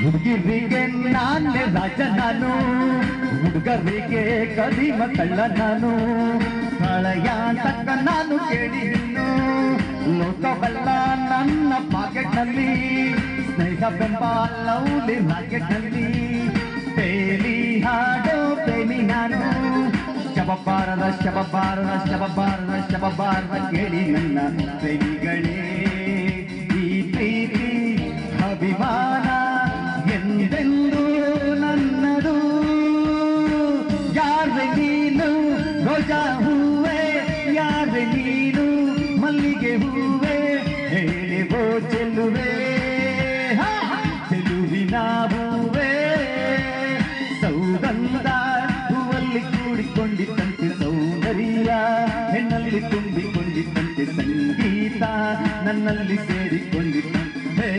ಹುಡುಗಿರಿಗೆ ನಾನೇ ರಾಜ ನಾನು, ಹುಡುಗರಿಗೆ ಕದಿಮ ಕಳ್ಳ ನಾನು, ಪ್ರಳಯ ತಕ್ಕ ನಾನು ಕೇಳಿದೆನು, ಲೋಕವಲ್ಲ ನನ್ನ ಪಾಕೆಟ್ನಲ್ಲಿ, ಸ್ನೇಹ ಬೆಂಬ ಲವ್ಲಿ ರಾಕೆಟ್ನಲ್ಲಿ, ಬೇಲಿ ಹಾಡೋ ಪ್ರೇಮಿ ನಾನು, ಶಬಬಾರದ ಶಬಬಾರದ ಶಬಬಾರದ ಶಬಬಾರದ ಕೇಳಿ ನನ್ನ ಪ್ರೇಮಿಗಳೇ, ಈ ಪ್ರೀತಿ ಅಭಿಮಾನ ಎಂದೆಂದು ನನ್ನದು, ಯಾರೆ ನೀನು ರೋಜಾ ಹೂವೆ, ಯಾರೆ ನೀನು ಮಲ್ಲಿಗೆ ಹೂವೆ, ಹೇಳಿವೋ ಚೆಲುವೆ ಚೆಲುವಿನ ಹೂವೆ, ಸೌಗಂಧ ಹೂವಲ್ಲಿ ಕೂಡಿಕೊಂಡಿದ್ದಂತೆ ಸೌಂದರ್ಯ, ಹೆಣ್ಣಲ್ಲಿ ತುಂಬಿಕೊಂಡಿದ್ದಂತೆ ಸಂಗೀತ, ನನ್ನಲ್ಲಿ ಸೇರಿಕೊಂಡಿದ್ದಂತೆ